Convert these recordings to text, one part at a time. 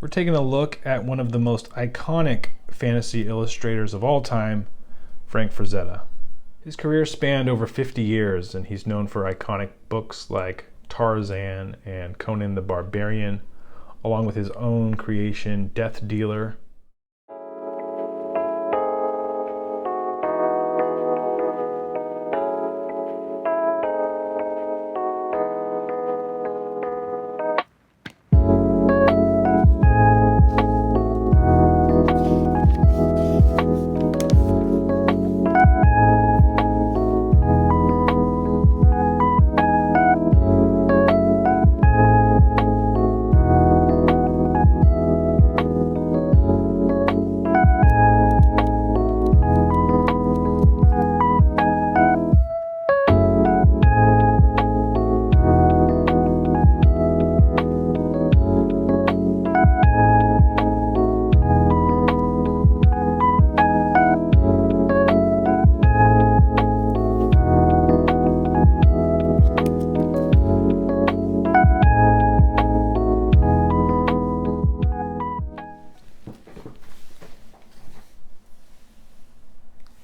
We're taking a look at one of the most iconic fantasy illustrators of all time, Frank Frazetta. His career spanned over 50 years, and he's known for iconic books like Tarzan and Conan the Barbarian, along with his own creation, Death Dealer.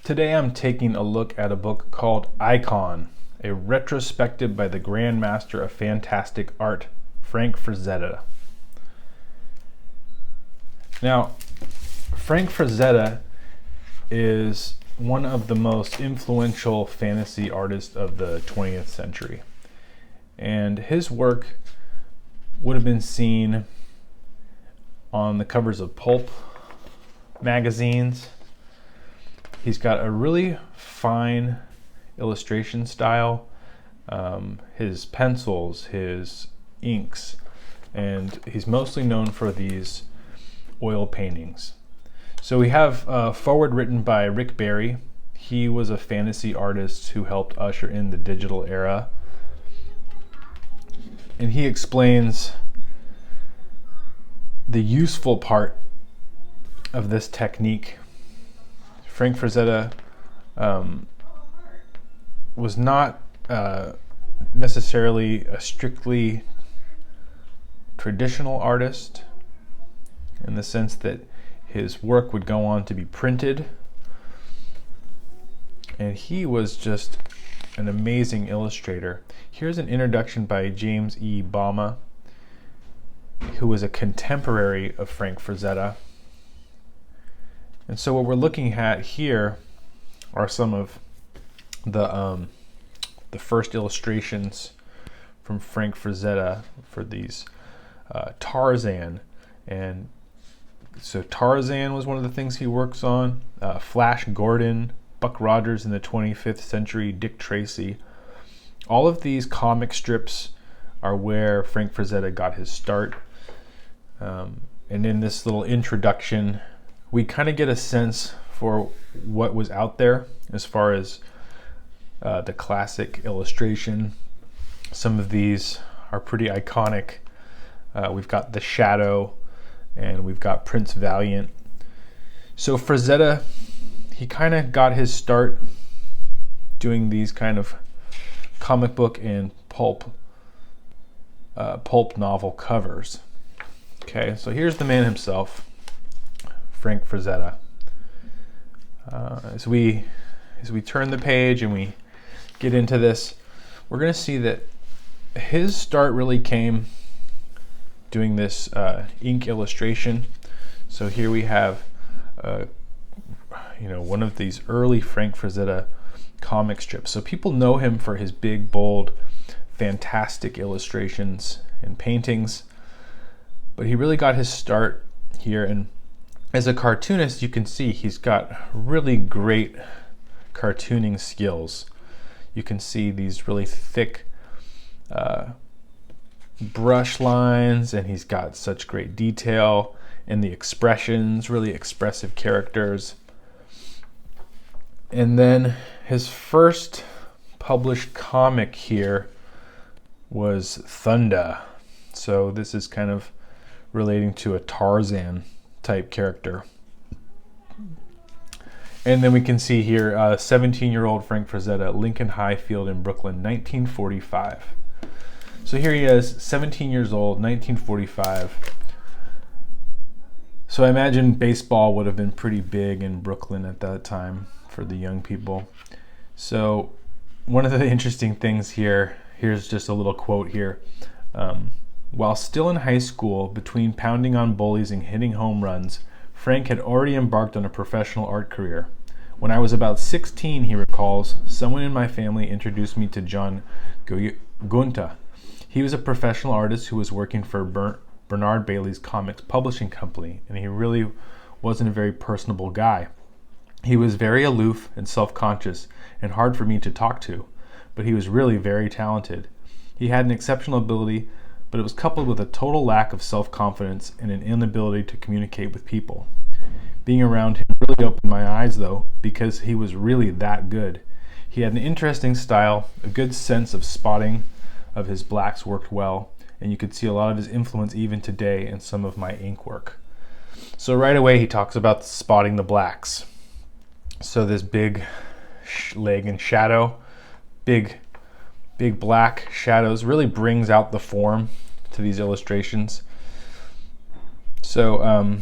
Today I'm taking a look at a book called Icon, a retrospective by the Grand Master of Fantastic Art, Frank Frazetta. Now, Frank Frazetta is one of the most influential fantasy artists of the 20th century. And his work would have been seen on the covers of pulp magazines. He's got a really fine illustration style, his pencils, his inks, and he's mostly known for these oil paintings. So we have a foreword written by Rick Barry. He was a fantasy artist who helped usher in the digital era. And he explains the useful part of this technique. Frank Frazetta was not necessarily a strictly traditional artist in the sense that his work would go on to be printed, and he was just an amazing illustrator. Here's an introduction by James E. Bama, who was a contemporary of Frank Frazetta. And so what we're looking at here are some of the first illustrations from Frank Frazetta for these Tarzan. And so Tarzan was one of the things he works on. Flash Gordon, Buck Rogers in the 25th century, Dick Tracy. All of these comic strips are where Frank Frazetta got his start. And in this little introduction, we kind of get a sense for what was out there as far as the classic illustration. Some of these are pretty iconic. We've got The Shadow, and we've got Prince Valiant. So Frazetta, he kind of got his start doing these kind of comic book and pulp novel covers. Okay, so here's the man himself, Frank Frazetta. As we turn the page and we get into this, we're going to see that his start really came doing this ink illustration. So here we have one of these early Frank Frazetta comic strips. So people know him for his big, bold, fantastic illustrations and paintings, but he really got his start here. And as a cartoonist, you can see he's got really great cartooning skills. You can see these really thick brush lines, and he's got such great detail and the expressions, really expressive characters. And then his first published comic here was Thunder. So this is kind of relating to a Tarzan type character. And then we can see here 17-year-old Frank Frazetta, Lincoln Highfield in Brooklyn, 1945. So here he is, 17 years old, 1945. So I imagine baseball would have been pretty big in Brooklyn at that time for the young people. So one of the interesting things here, here's just a little quote here. While still in high school, between pounding on bullies and hitting home runs, Frank had already embarked on a professional art career. When I was about 16, he recalls, someone in my family introduced me to John Gunta. He was a professional artist who was working for Bernard Bailey's comics publishing company, and he really wasn't a very personable guy. He was very aloof and self-conscious and hard for me to talk to, but he was really very talented. He had an exceptional ability, but it was coupled with a total lack of self-confidence and an inability to communicate with people. Being around him really opened my eyes, though, because he was really that good. He had an interesting style, a good sense of spotting of his blacks worked well, and you could see a lot of his influence even today in some of my ink work. So right away he talks about spotting the blacks. So this big leg and shadow, big black shadows really brings out the form to these illustrations. So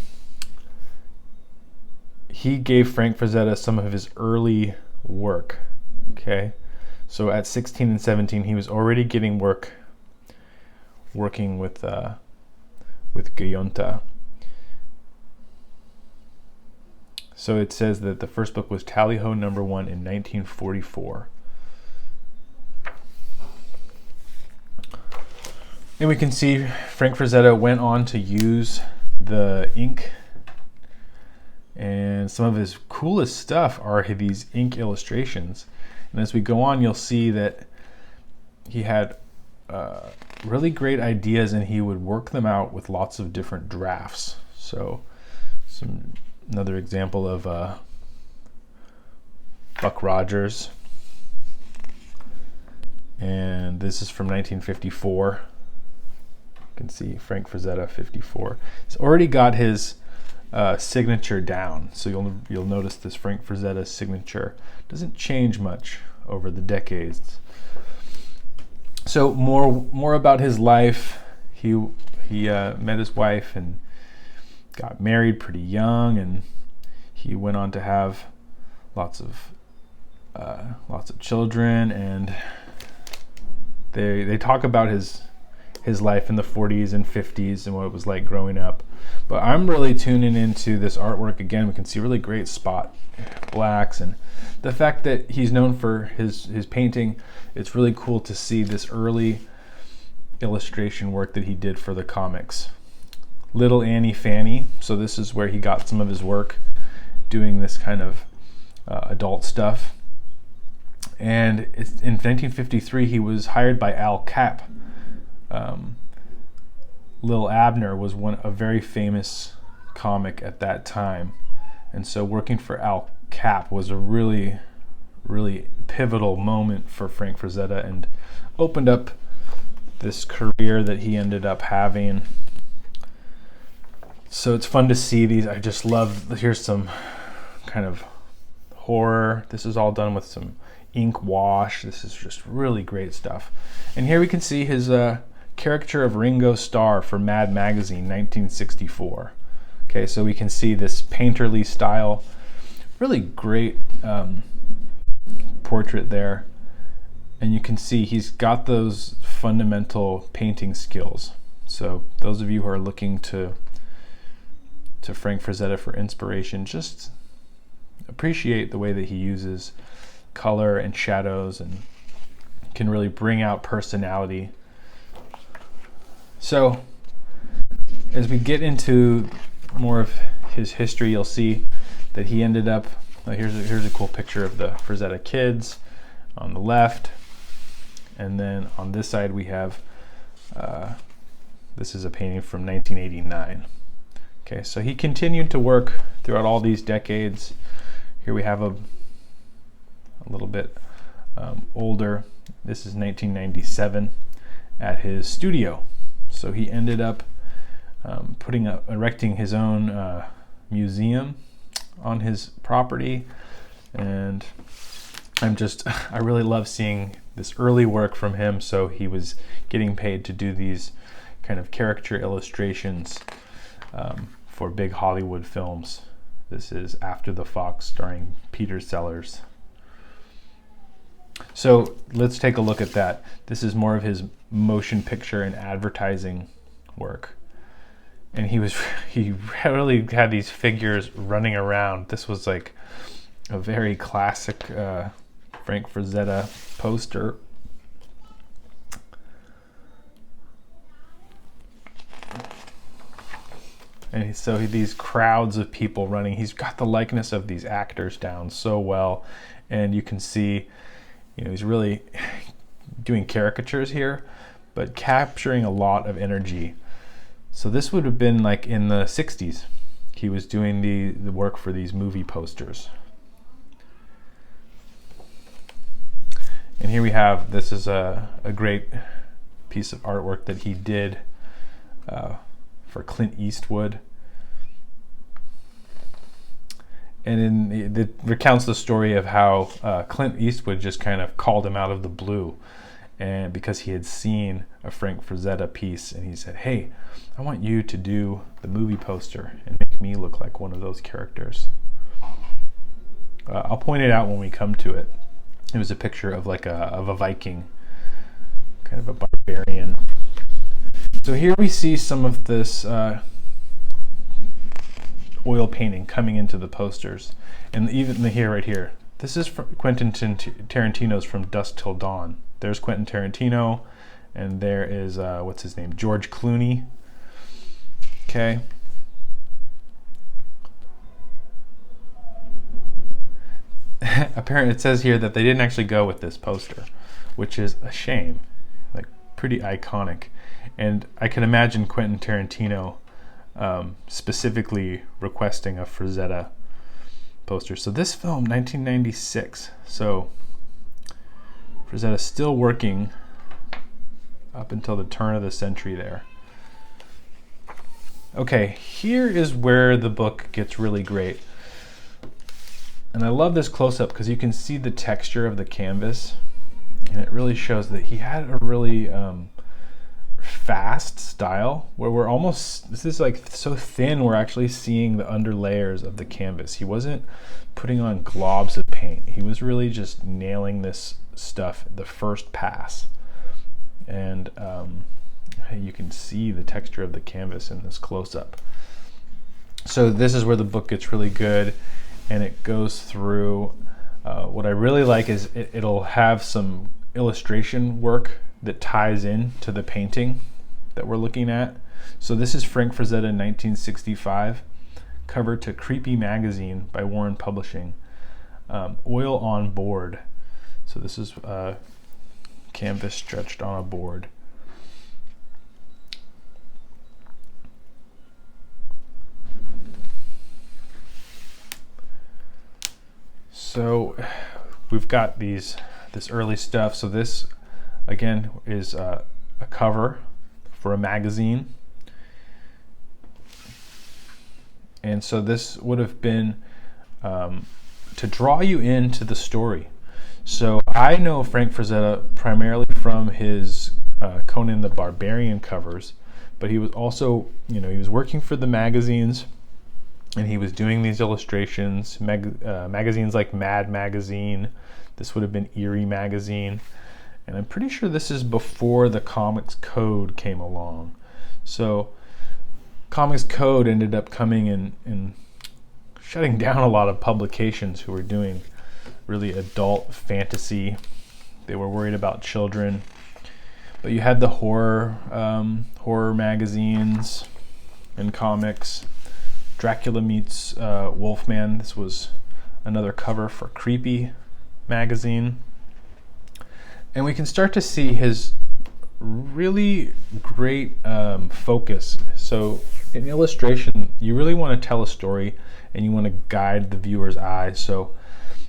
he gave Frank Frazetta some of his early work. Okay, so at 16 and 17, he was already getting working with Guyonta. So it says that the first book was Tally Ho #1 in 1944. And we can see Frank Frazetta went on to use the ink, and some of his coolest stuff are these ink illustrations. And as we go on, you'll see that he had really great ideas, and he would work them out with lots of different drafts. So another example of Buck Rogers, and this is from 1954. You can see Frank Frazetta 54. He's already got his signature down, so you'll notice this Frank Frazetta signature doesn't change much over the decades. So more about his life. He met his wife and got married pretty young, and he went on to have lots of children, and they talk about his life in the 40s and 50s and what it was like growing up. But I'm really tuning into this artwork again. We can see really great spot blacks, and the fact that he's known for his painting. It's really cool to see this early illustration work that he did for the comics. Little Annie Fanny, so this is where he got some of his work doing this kind of adult stuff. And in 1953 he was hired by Al Capp. Lil Abner was a very famous comic at that time, and so working for Al Capp was a really pivotal moment for Frank Frazetta and opened up this career that he ended up having. So it's fun to see these. I just love, here's some kind of horror. This is all done with some ink wash. This is just really great stuff. And here we can see his caricature of Ringo Starr for Mad Magazine 1964. Okay, so we can see this painterly style, really great portrait there, and you can see he's got those fundamental painting skills. So those of you who are looking to Frank Frazetta for inspiration, just appreciate the way that he uses color and shadows and can really bring out personality. So as we get into more of his history, you'll see that he ended up, here's a cool picture of the Frazetta kids on the left, and then on this side we have this is a painting from 1989. Okay, so he continued to work throughout all these decades. Here we have a little bit older. This is 1997 at his studio. So he ended up erecting his own museum on his property, and I really love seeing this early work from him. So he was getting paid to do these kind of caricature illustrations for big Hollywood films. This is After the Fox, starring Peter Sellers. So let's take a look at that. This is more of his motion picture and advertising work. And he really had these figures running around. This was like a very classic Frank Frazetta poster. And so these crowds of people running, he's got the likeness of these actors down so well. And you can see, he's really doing caricatures here, but capturing a lot of energy. So this would have been like in the 60s. He was doing the work for these movie posters. And here we have, this is a great piece of artwork that he did for Clint Eastwood. And it recounts the story of how Clint Eastwood just kind of called him out of the blue, and because he had seen a Frank Frazetta piece, and he said, "Hey, I want you to do the movie poster and make me look like one of those characters." I'll point it out when we come to it. It was a picture of like a Viking, kind of a barbarian. So here we see some of this oil painting coming into the posters, and even right here. This is from Quentin Tarantino's From Dusk Till Dawn. There's Quentin Tarantino, and there is what's his name, George Clooney. Okay. Apparently, it says here that they didn't actually go with this poster, which is a shame. Like, pretty iconic. And I can imagine Quentin Tarantino specifically requesting a Frazetta poster. So this film, 1996. So Frazetta still working up until the turn of the century there. Okay, here is where the book gets really great. And I love this close-up because you can see the texture of the canvas, and it really shows that he had a really fast style where we're almost, this is like so thin, we're actually seeing the under layers of the canvas. He wasn't putting on globs of paint. He was really just nailing this stuff the first pass. And you can see the texture of the canvas in this close-up. So this is where the book gets really good, and it goes through, what I really like is it'll have some illustration work that ties in to the painting that we're looking at. So this is Frank Frazetta in 1965, cover to Creepy Magazine by Warren Publishing. Oil on board. So this is canvas stretched on a board. So we've got this early stuff. So this again is a cover for a magazine, and so this would have been to draw you into the story. So I know Frank Frazetta primarily from his Conan the Barbarian covers, but he was also, he was working for the magazines, and he was doing these illustrations, magazines like Mad Magazine. This would have been Eerie Magazine. And I'm pretty sure this is before the Comics Code came along. So Comics Code ended up coming and shutting down a lot of publications who were doing really adult fantasy. They were worried about children. But you had the horror magazines and comics. Dracula meets Wolfman. This was another cover for Creepy Magazine. And we can start to see his really great focus. So in illustration, you really want to tell a story and you want to guide the viewer's eye. So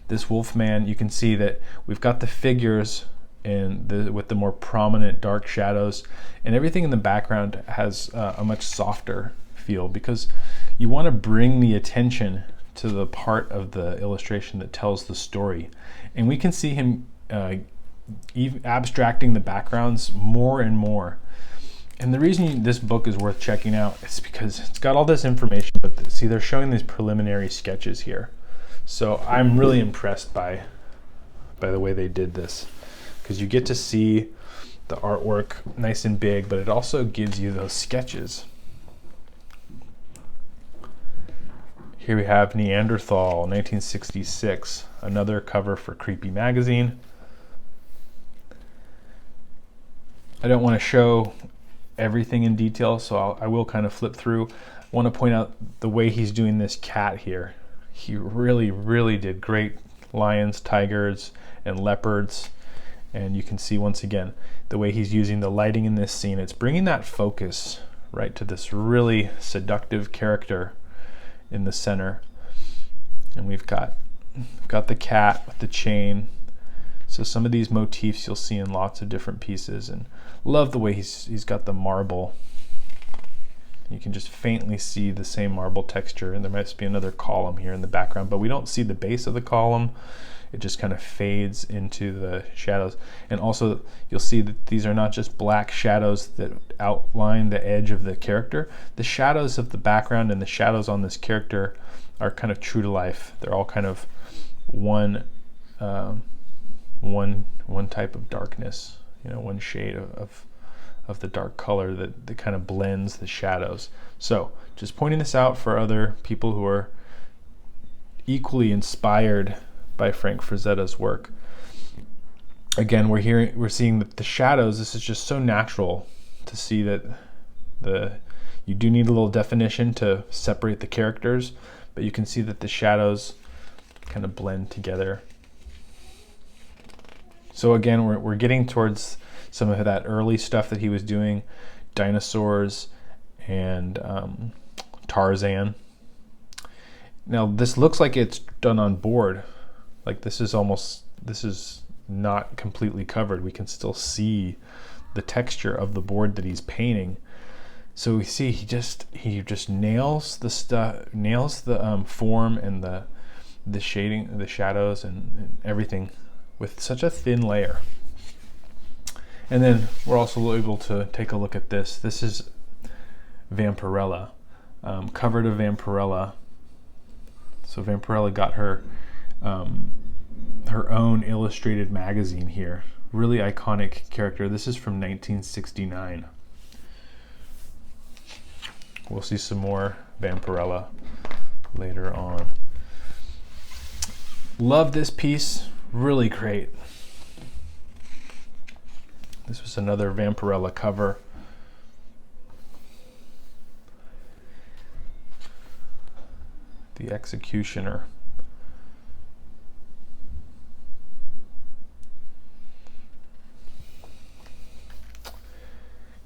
this Wolfman, you can see that we've got the figures with the more prominent dark shadows, and everything in the background has a much softer feel, because you want to bring the attention to the part of the illustration that tells the story. And we can see him even abstracting the backgrounds more and more. And the reason this book is worth checking out is because it's got all this information, but see, they're showing these preliminary sketches here. So I'm really impressed by the way they did this, because you get to see the artwork nice and big, but it also gives you those sketches. Here we have Neanderthal, 1966, another cover for Creepy Magazine. I don't want to show everything in detail, so I will kind of flip through. I want to point out the way he's doing this cat here. He really did great lions, tigers, and leopards. And you can see once again the way he's using the lighting in this scene. It's bringing that focus right to this really seductive character in the center. And we've got the cat with the chain. So some of these motifs you'll see in lots of different pieces, and love the way he's got the marble. You can just faintly see the same marble texture, and there might be another column here in the background, but we don't see the base of the column. It just kind of fades into the shadows. And also you'll see that these are not just black shadows that outline the edge of the character. The shadows of the background and the shadows on this character are kind of true to life. They're all kind of one type of darkness, one shade of the dark color that kind of blends the shadows. So just pointing this out for other people who are equally inspired by Frank Frazetta's work. Again, we're seeing that the shadows, this is just so natural to see that you do need a little definition to separate the characters, but you can see that the shadows kind of blend together. So again, we're getting towards some of that early stuff that he was doing, dinosaurs and Tarzan. Now this looks like it's done on board. Like this is not completely covered. We can still see the texture of the board that he's painting. So we see he just nails the stuff, nails the form and the shading, the shadows and everything with such a thin layer. And then we're also able to take a look at this. This is Vampirella, cover to Vampirella. So Vampirella got her own illustrated magazine here. Really iconic character. This is from 1969. We'll see some more Vampirella later on. Love this piece. Really great. This was another Vampirella cover. The Executioner.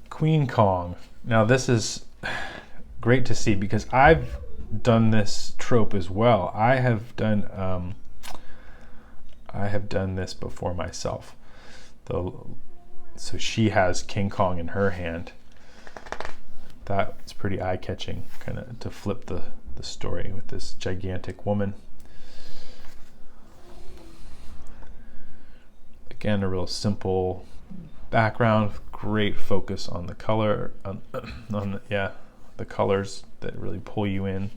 Queen Kong. Now this is great to see because I've done this trope as well. I have done this before myself. So she has King Kong in her hand. That's pretty eye-catching, kind of to flip the story with this gigantic woman. Again, a real simple background, great focus on the color, the colors that really pull you in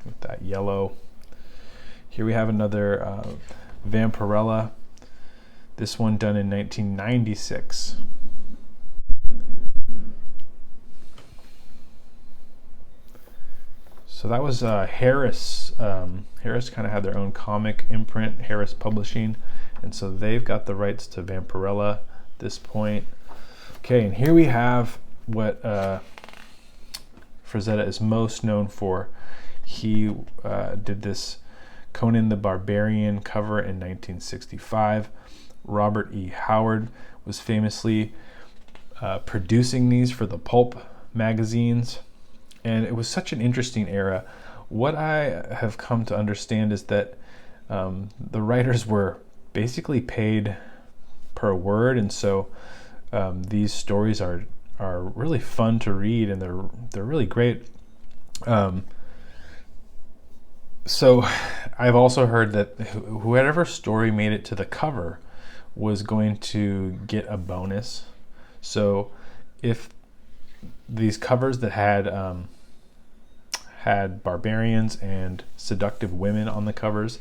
with that yellow. Here we have another Vampirella. This one done in 1996. So that was Harris. Harris kind of had their own comic imprint, Harris Publishing, and so they've got the rights to Vampirella at this point. Okay, and here we have what Frazetta is most known for. He did this Conan the Barbarian cover in 1965. Robert E. Howard was famously producing these for the pulp magazines, and it was such an interesting era. What I have come to understand is that the writers were basically paid per word, and so these stories are really fun to read, and they're really great. So I've also heard that whoever story made it to the cover was going to get a bonus. So if these covers that had barbarians and seductive women on the covers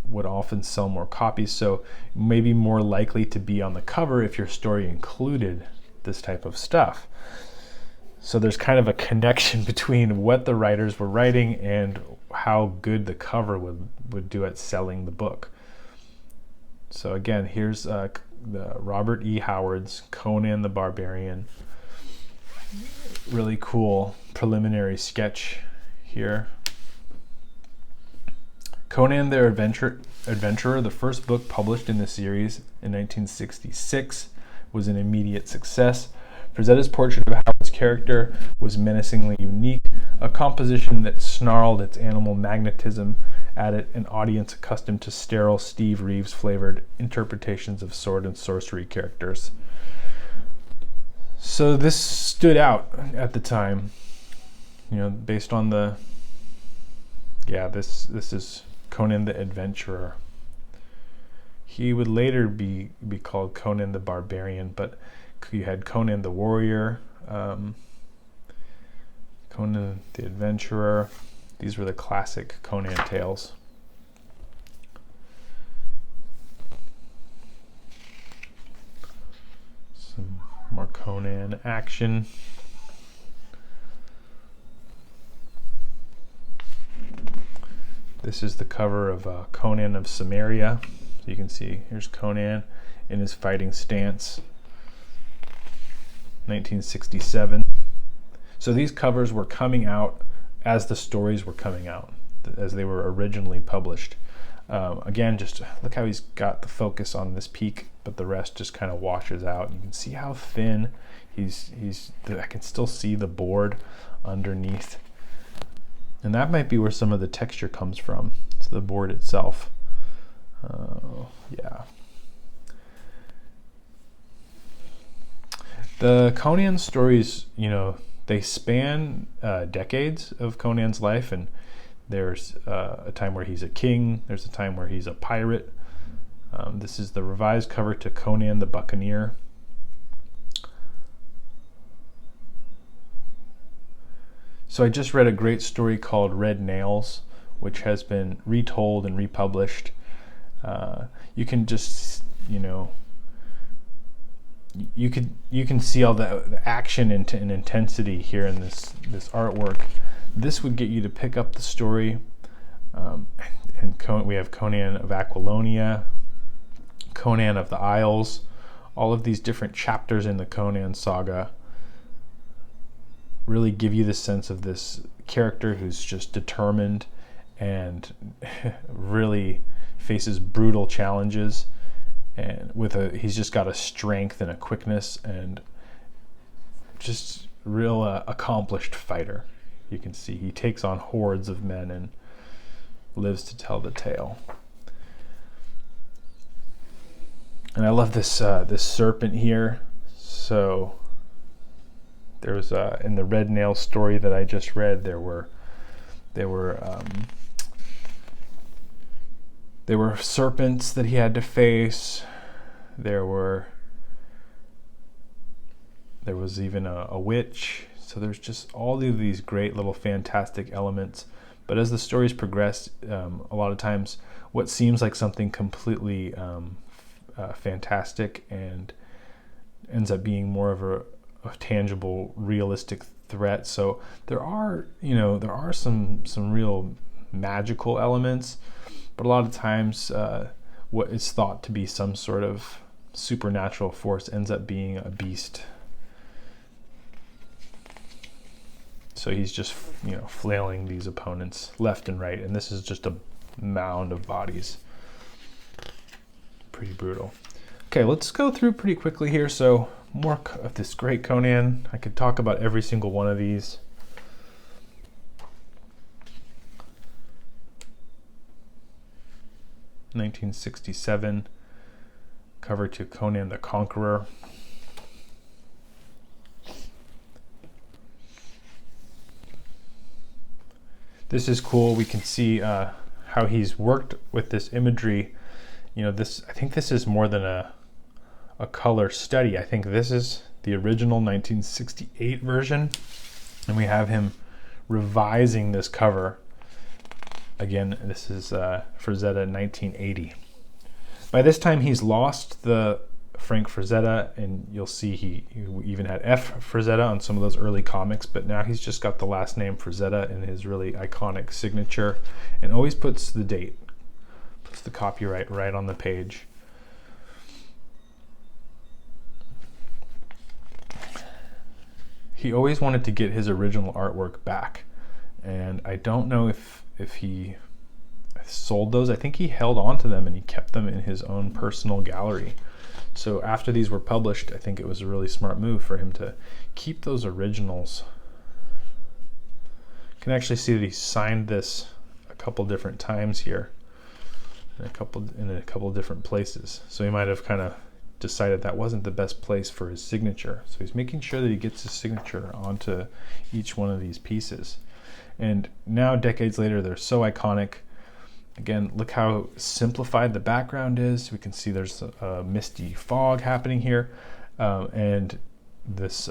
would often sell more copies, so maybe more likely to be on the cover if your story included this type of stuff. So there's kind of a connection between what the writers were writing and how good the cover would do at selling the book. So again, here's the Robert E. Howard's Conan the Barbarian. Really cool preliminary sketch here. Conan the Adventurer, the first book published in the series in 1966, was an immediate success. Frazetta's portrait of Howard's character was menacingly unique, a composition that snarled its animal magnetism at it, an audience accustomed to sterile Steve Reeves-flavored interpretations of sword and sorcery characters. So this stood out at the time, based on the, this is Conan the Adventurer. He would later be called Conan the Barbarian, but you had Conan the Warrior, Conan the Adventurer. These were the classic Conan tales. Some more Conan action. This is the cover of Conan of Samaria. So you can see here's Conan in his fighting stance. 1967. So these covers were coming out as the stories were coming out, as they were originally published. Again, just look how he's got the focus on this peak, but the rest just kind of washes out. You can see how thin I can still see the board underneath. And that might be where some of the texture comes from. It's the board itself. Yeah. The Conan stories, they span decades of Conan's life, and there's a time where he's a king, there's a time where he's a pirate. This is the revised cover to Conan the Buccaneer. So I just read a great story called Red Nails, which has been retold and republished. You can just, you can see all the action and intensity here in this artwork. This would get you to pick up the story. And we have Conan of Aquilonia, Conan of the Isles, all of these different chapters in the Conan saga really give you the sense of this character who's just determined and really faces brutal challenges, and he's just got a strength and a quickness and just real accomplished fighter. You can see he takes on hordes of men and lives to tell the tale. And I love this serpent here. So there was in the Red Nail story that I just read, there were serpents that he had to face. There was even a witch. So there's just all of these great little fantastic elements. But as the stories progress, a lot of times what seems like something completely fantastic and ends up being more of a tangible, realistic threat. So there are some real magical elements, but a lot of times what is thought to be some sort of supernatural force ends up being a beast. So he's just flailing these opponents left and right, and this is just a mound of bodies. Pretty brutal. Okay, let's go through pretty quickly here. So more of this great Conan. I could talk about every single one of these. (1967) cover to Conan the Conqueror. This is cool. We can see how he's worked with this imagery. I think this is more than a color study. I think this is the original 1968 version, and we have him revising this cover. Again, this is Frazetta 1980. By this time, he's lost the Frank Frazetta, and you'll see he even had F Frazetta on some of those early comics, but now he's just got the last name Frazetta in his really iconic signature, and always puts the date, puts the copyright right on the page. He always wanted to get his original artwork back, and I don't know if he sold those. I think he held on to them and he kept them in his own personal gallery. So after these were published, I think it was a really smart move for him to keep those originals. You can actually see that he signed this a couple different times here, in a couple different places. So he might have kind of decided that wasn't the best place for his signature. So he's making sure that he gets his signature onto each one of these pieces. And now, decades later, they're so iconic. Again, look how simplified the background is. We can see there's a misty fog happening here. And this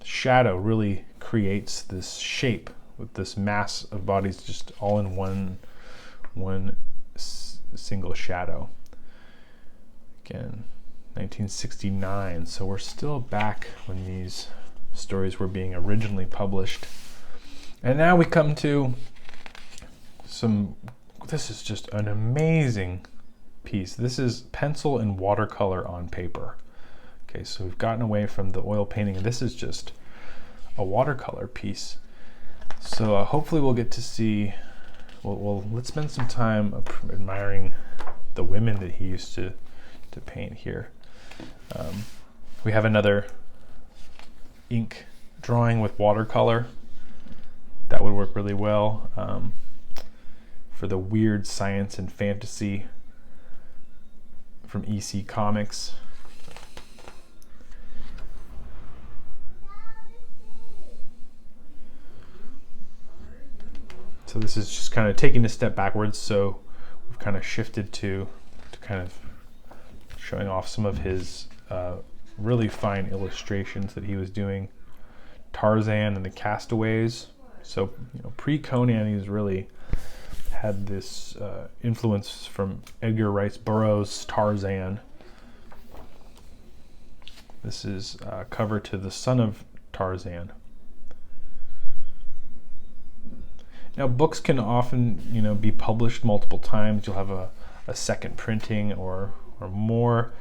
shadow really creates this shape with this mass of bodies just all in one single shadow. Again, 1969, so we're still back when these stories were being originally published. And now we come to this is just an amazing piece. This is pencil and watercolor on paper. Okay, so we've gotten away from the oil painting, and this is just a watercolor piece. So hopefully we'll get to see, let's spend some time admiring the women that he used to paint here. We have another ink drawing with watercolor. That would work really well for the weird science and fantasy from EC Comics. So this is just kind of taking a step backwards. So we've kind of shifted to kind of showing off some of his really fine illustrations that he was doing. Tarzan and the Castaways. So, pre-Conan, he's really had this influence from Edgar Rice Burroughs' Tarzan. This is cover to The Son of Tarzan. Now, books can often, be published multiple times. You'll have a second printing or more.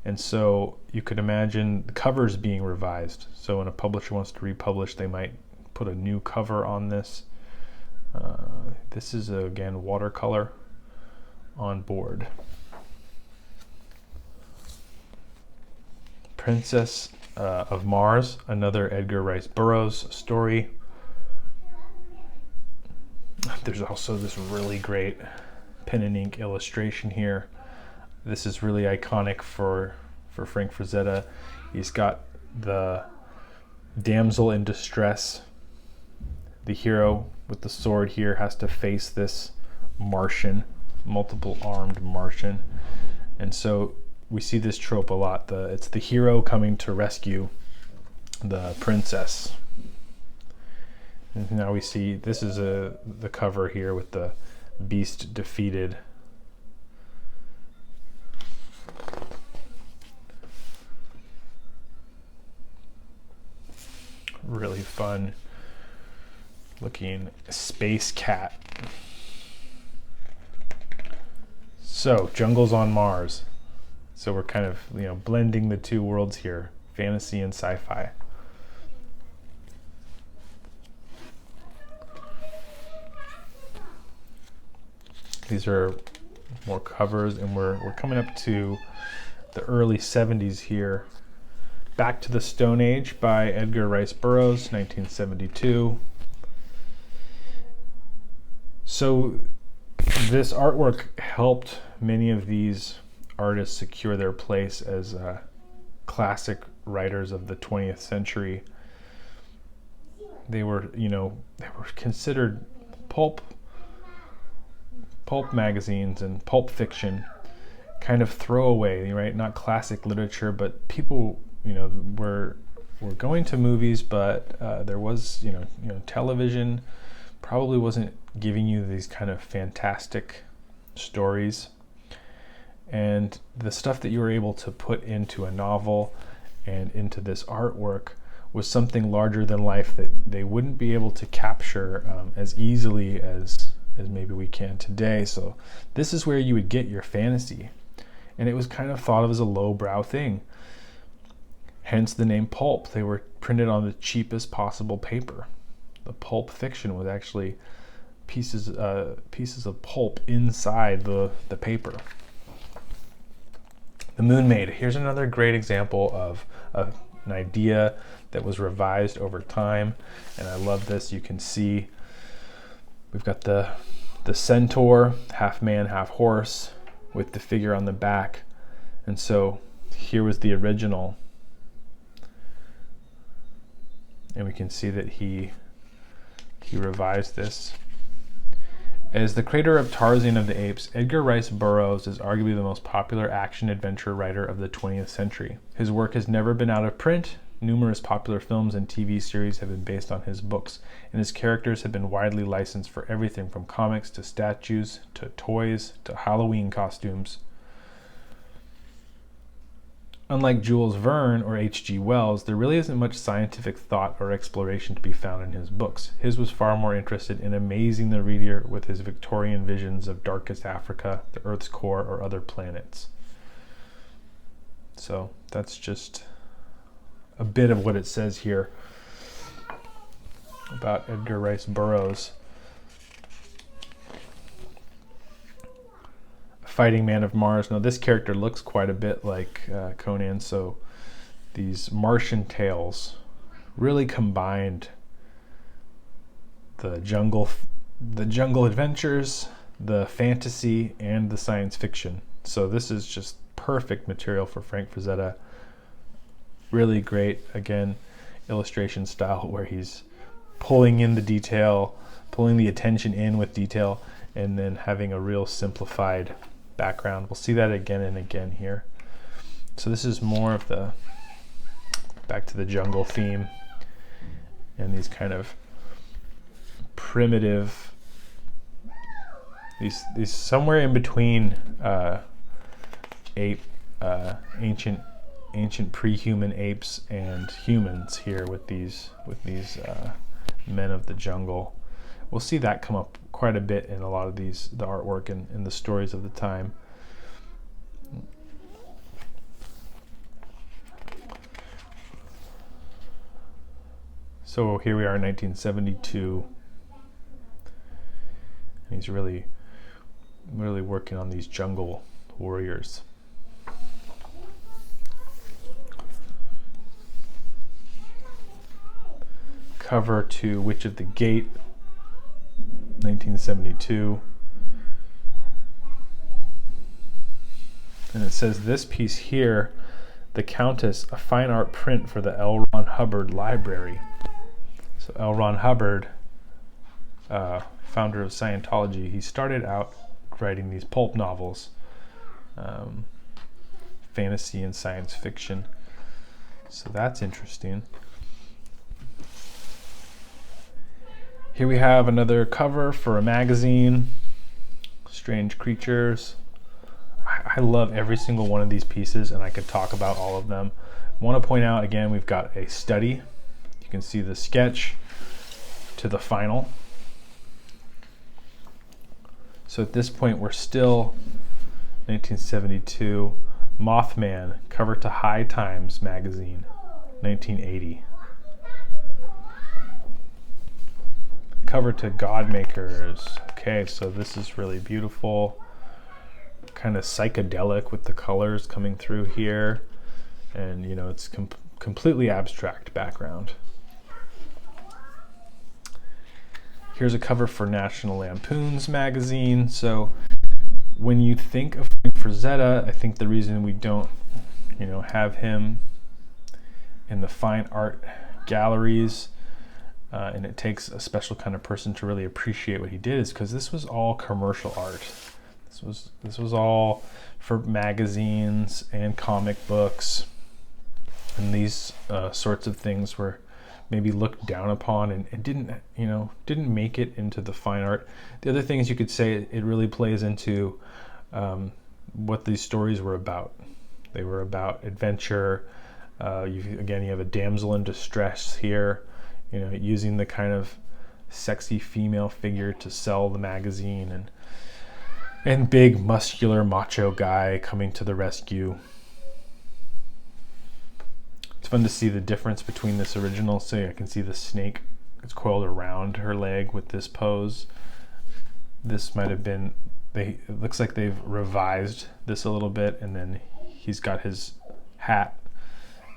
And so you could imagine the covers being revised. So when a publisher wants to republish, they might put a new cover on this. This is, again, watercolor on board. Princess of Mars, another Edgar Rice Burroughs story. There's also this really great pen and ink illustration here. This is really iconic for Frank Frazetta. He's got the damsel in distress. The hero with the sword here has to face this Martian, multiple armed Martian. And so we see this trope a lot. It's the hero coming to rescue the princess. And now we see, this is the cover here with the beast defeated. Really fun looking space cat. So, jungles on Mars. So we're kind of, blending the two worlds here, fantasy and sci-fi. These are more covers, and we're coming up to the early 70s here. Back to the Stone Age by Edgar Rice Burroughs, 1972. So this artwork helped many of these artists secure their place as classic writers of the 20th century. They were considered pulp magazines and pulp fiction, kind of throwaway, right? Not classic literature, but people, were were going to movies, but there was, television probably wasn't giving you these kind of fantastic stories. And the stuff that you were able to put into a novel and into this artwork was something larger than life that they wouldn't be able to capture as easily as maybe we can today. So this is where you would get your fantasy. And it was kind of thought of as a lowbrow thing. Hence the name pulp. They were printed on the cheapest possible paper. The pulp fiction was actually pieces of pulp inside the paper. The Moon Maid. Here's another great example of an idea that was revised over time, and I love this. You can see we've got the centaur, half man, half horse, with the figure on the back. And so here was the original, and we can see that he revised this. As the creator of Tarzan of the Apes, Edgar Rice Burroughs is arguably the most popular action-adventure writer of the 20th century. His work has never been out of print. Numerous popular films and TV series have been based on his books, and his characters have been widely licensed for everything from comics to statues to toys to Halloween costumes. Unlike Jules Verne or H.G. Wells, there really isn't much scientific thought or exploration to be found in his books. His was far more interested in amazing the reader with his Victorian visions of darkest Africa, the Earth's core, or other planets. So that's just a bit of what it says here about Edgar Rice Burroughs. Fighting Man of Mars. Now this character looks quite a bit like Conan, so these Martian tales really combined the jungle adventures, the fantasy, and the science fiction. So this is just perfect material for Frank Frazetta. Really great, again, illustration style where he's pulling in the detail, pulling the attention in with detail, and then having a real simplified background. We'll see that again and again here. So this is more of the back to the jungle theme and these kind of primitive, these somewhere in between ancient pre-human apes and humans here with these men of the jungle. We'll see that come up quite a bit in a lot of the artwork and the stories of the time. So here we are in 1972, and he's really working on these jungle warriors. Cover to Witch of the Gate, 1972. And it says this piece here, The Countess, a fine art print for the L. Ron Hubbard Library. So L. Ron Hubbard, founder of Scientology, he started out writing these pulp novels, fantasy and science fiction. So that's interesting. Here we have another cover for a magazine, Strange Creatures. I love every single one of these pieces, and I could talk about all of them. I want to point out again, we've got a study. You can see the sketch to the final. So at this point, we're still 1972. Mothman, cover to High Times magazine, 1980. Cover to Godmakers. Okay, so this is really beautiful, kind of psychedelic with the colors coming through here, and it's completely abstract background. Here's a cover for National Lampoon's magazine. So when you think of Frank Frazetta, I think the reason we don't have him in the fine art galleries, and it takes a special kind of person to really appreciate what he did, is because this was all commercial art. This was all for magazines and comic books. and these sorts of things were maybe looked down upon and didn't make it into the fine art. The other things you could say, it really plays into what these stories were about. They were about adventure. You have a damsel in distress here, using the kind of sexy female figure to sell the magazine, and big muscular macho guy coming to the rescue. It's fun to see the difference between this original. So I can see the snake is coiled around her leg with this pose. This might have been, it looks like they've revised this a little bit, and then he's got his hat.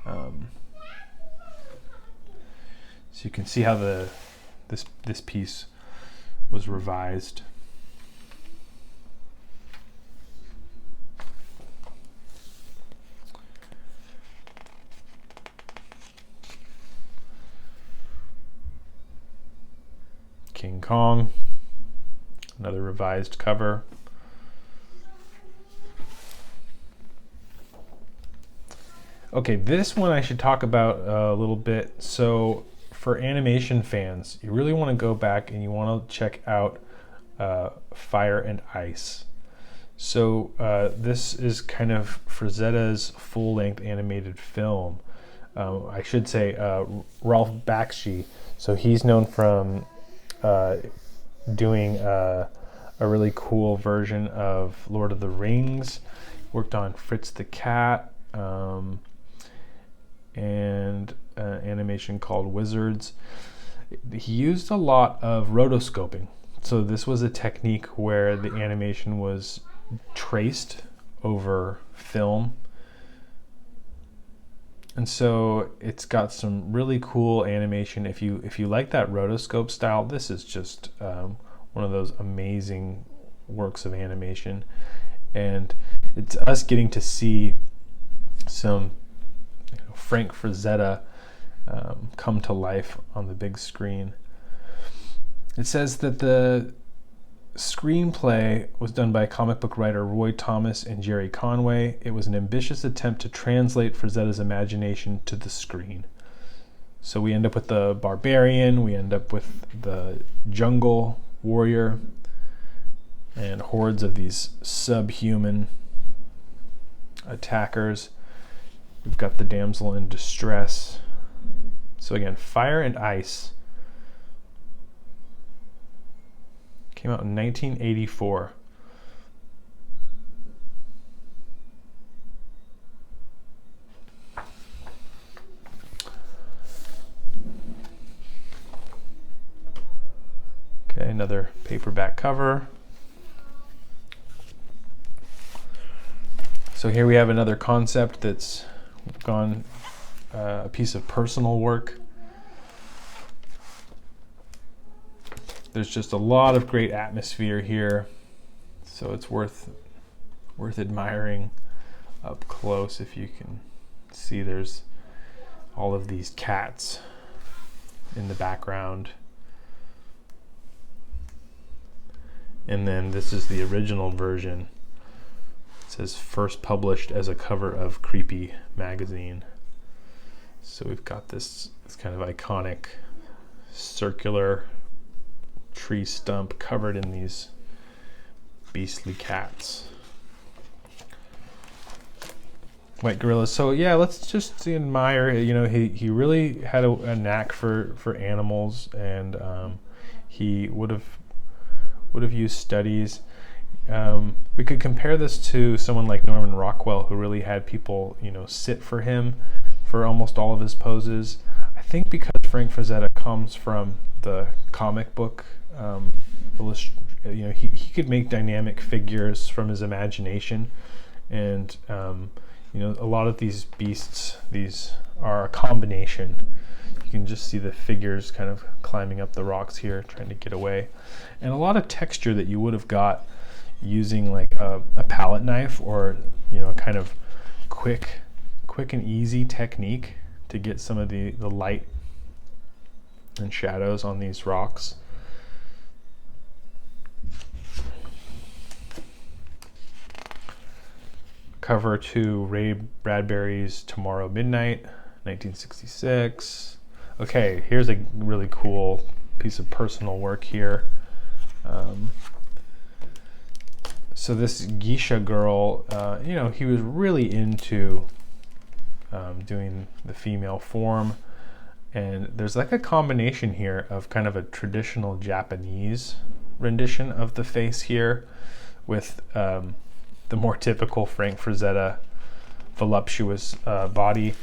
So you can see how this piece was revised. King Kong, another revised cover. Okay, this one I should talk about a little bit. So for animation fans, you really want to go back and you want to check out Fire and Ice. So this is kind of Frazetta's full-length animated film. I should say Ralph Bakshi. So he's known from doing a really cool version of Lord of the Rings. Worked on Fritz the Cat, and animation called Wizards. He used a lot of rotoscoping. So this was a technique where the animation was traced over film. And so it's got some really cool animation. If you like that rotoscope style, this is just one of those amazing works of animation. And it's us getting to see some Frank Frazetta come to life on the big screen. It says that the screenplay was done by comic book writer Roy Thomas and Jerry Conway. It was an ambitious attempt to translate Frazetta's imagination to the screen. So we end up with the barbarian, we end up with the jungle warrior, and hordes of these subhuman attackers. We've got the damsel in distress. So again, Fire and Ice came out in 1984. Okay, another paperback cover. So here we have another concept that's gone a piece of personal work. There's just a lot of great atmosphere here, so it's worth admiring up close. If you can see, there's all of these cats in the background. And then this is the original version. It says first published as a cover of Creepy magazine. So we've got this kind of iconic circular tree stump covered in these beastly cats. White gorillas. So yeah, let's just admire. He really had a knack for animals, and he would have used studies. We could compare this to someone like Norman Rockwell, who really had people sit for him for almost all of his poses. I think because Frank Frazetta comes from the comic book, he could make dynamic figures from his imagination, and a lot of these beasts, these are a combination. You can just see the figures kind of climbing up the rocks here, trying to get away, and a lot of texture that you would have got using like a palette knife, or a kind of quick and easy technique to get some of the light and shadows on these rocks. Cover to Ray Bradbury's Tomorrow Midnight, 1966. Okay, here's a really cool piece of personal work here. So this geisha girl, he was really into doing the female form. And there's like a combination here of kind of a traditional Japanese rendition of the face here with the more typical Frank Frazetta voluptuous body.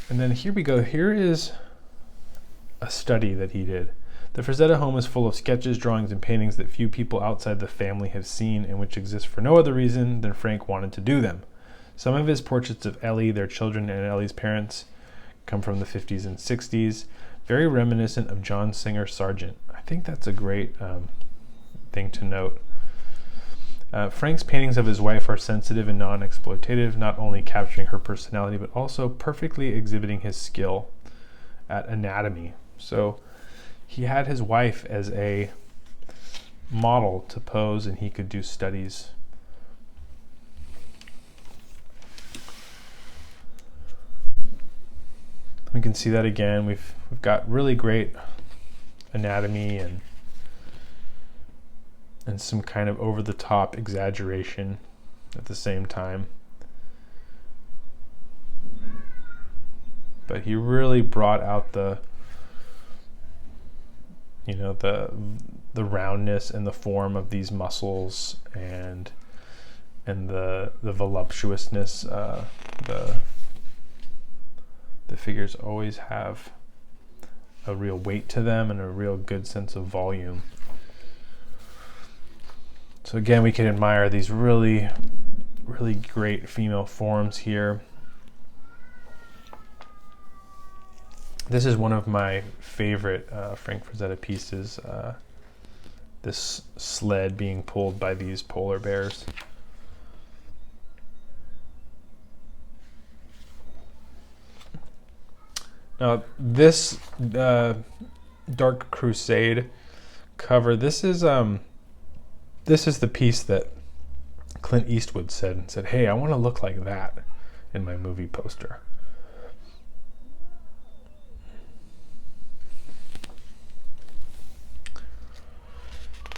And then here we go. Here is a study that he did. The Frazetta home is full of sketches, drawings, and paintings that few people outside the family have seen and which exist for no other reason than Frank wanted to do them. Some of his portraits of Ellie, their children, and Ellie's parents come from the 50s and 60s, very reminiscent of John Singer Sargent. I think that's a great thing to note. Frank's paintings of his wife are sensitive and non-exploitative, not only capturing her personality, but also perfectly exhibiting his skill at anatomy. So he had his wife as a model to pose, and he could do studies. We can see that again. We've got really great anatomy and some kind of over-the-top exaggeration at the same time. But he really brought out the roundness and the form of these muscles and the voluptuousness. The figures always have a real weight to them and a real good sense of volume. So again, we can admire these really, really great female forms here. This is one of my favorite Frank Frazetta pieces, this sled being pulled by these polar bears. Now this Dark Crusade cover, this is the piece that Clint Eastwood said, hey, I want to look like that in my movie poster.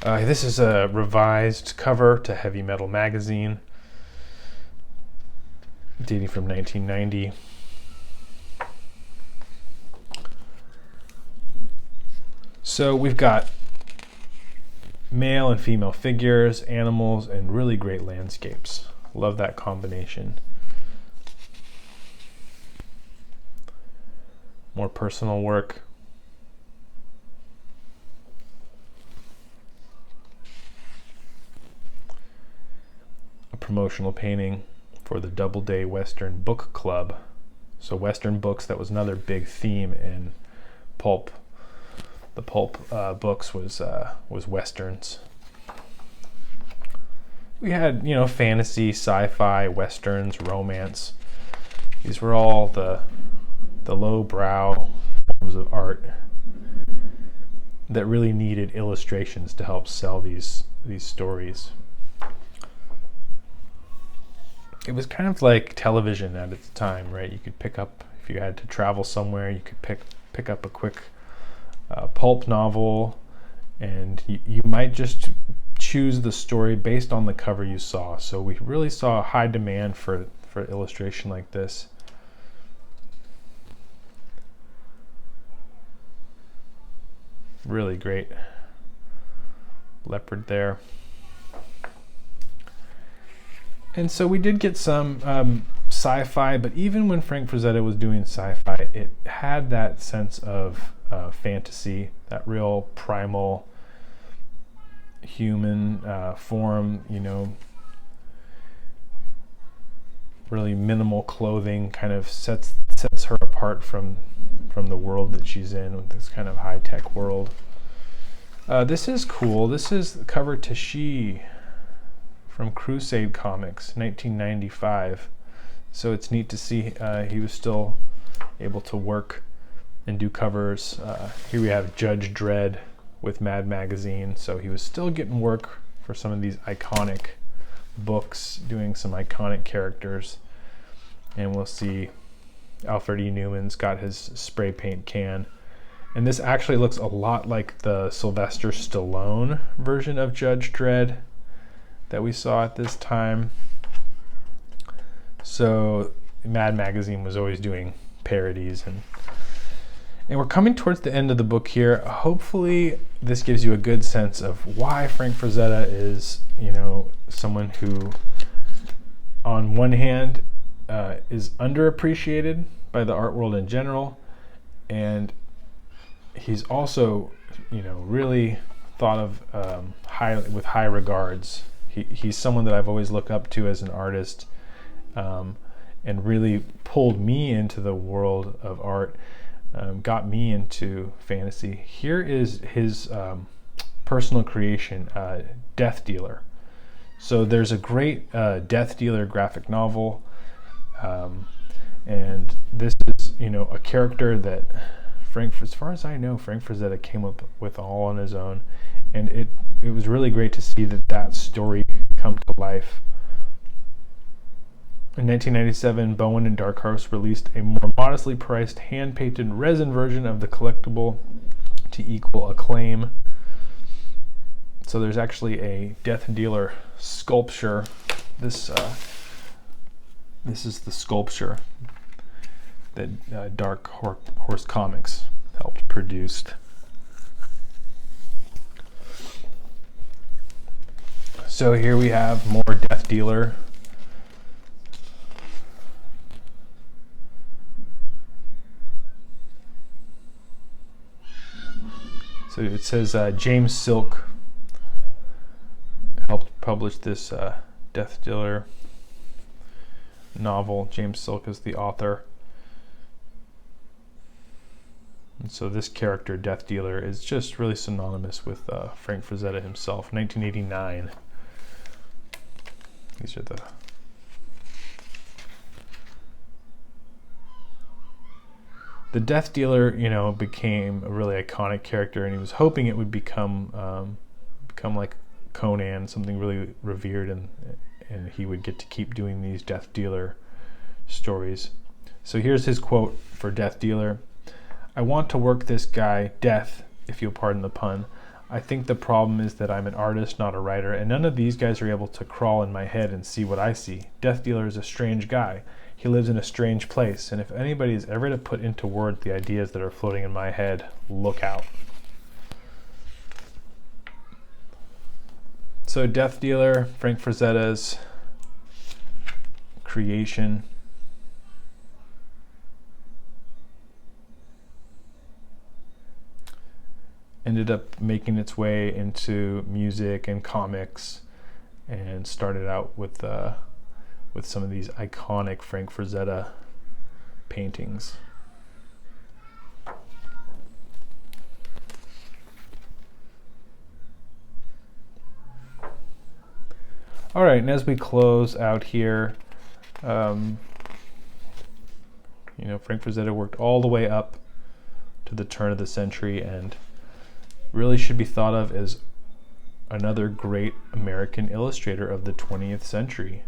This is a revised cover to Heavy Metal magazine, dating from 1990. So we've got male and female figures, animals, and really great landscapes. Love that combination. More personal work. A promotional painting for the Doubleday Western Book Club. So Western books, that was another big theme in pulp. The pulp books was westerns. We had, fantasy, sci-fi, westerns, romance. These were all the low-brow forms of art that really needed illustrations to help sell these stories. It was kind of like television at its time, right? You could pick up, if you had to travel somewhere, you could pick up a quick pulp novel, and you might just choose the story based on the cover you saw. So we really saw a high demand for illustration like this. Really great leopard there. And so we did get some sci-fi, but even when Frank Frazetta was doing sci-fi, it had that sense of fantasy, that real primal human form, really minimal clothing, kind of sets her apart from the world that she's in, with this kind of high-tech world. This is cool. This is the cover to She from Crusade Comics, 1995. So it's neat to see he was still able to work and do covers. Here we have Judge Dredd with Mad Magazine. So he was still getting work for some of these iconic books, doing some iconic characters. And we'll see Alfred E. Newman's got his spray paint can. And this actually looks a lot like the Sylvester Stallone version of Judge Dredd that we saw at this time. So Mad Magazine was always doing parodies, and we're coming towards the end of the book here. Hopefully this gives you a good sense of why Frank Frazetta is, someone who on one hand is underappreciated by the art world in general, and he's also, really thought of with high regards. He's someone that I've always looked up to as an artist, and really pulled me into the world of art, got me into fantasy. Here is his personal creation, Death Dealer. So there's a great Death Dealer graphic novel, and this is, a character that as far as I know, Frank Frazetta came up with all on his own, and it was really great to see that story come to life. In 1997, Bowen and Dark Horse released a more modestly priced hand-painted resin version of the collectible to equal acclaim. So there's actually a Death Dealer sculpture. This is the sculpture that Dark Horse Comics helped produce. So here we have more Death Dealer. So it says James Silk helped publish this Death Dealer novel. James Silk is the author. And so this character, Death Dealer, is just really synonymous with Frank Frazetta himself. 1989. These are the Death Dealer, became a really iconic character, and he was hoping it would become like Conan, something really revered, and he would get to keep doing these Death Dealer stories. So here's his quote for Death Dealer. "I want to work this guy, Death, if you'll pardon the pun. I think the problem is that I'm an artist, not a writer, and none of these guys are able to crawl in my head and see what I see. Death Dealer is a strange guy. He lives in a strange place, and if anybody is ever to put into words the ideas that are floating in my head, look out." So Death Dealer, Frank Frazetta's creation. Ended up making its way into music and comics, and started out with some of these iconic Frank Frazetta paintings. All right, and as we close out here, Frank Frazetta worked all the way up to the turn of the century, and really should be thought of as another great American illustrator of the 20th century.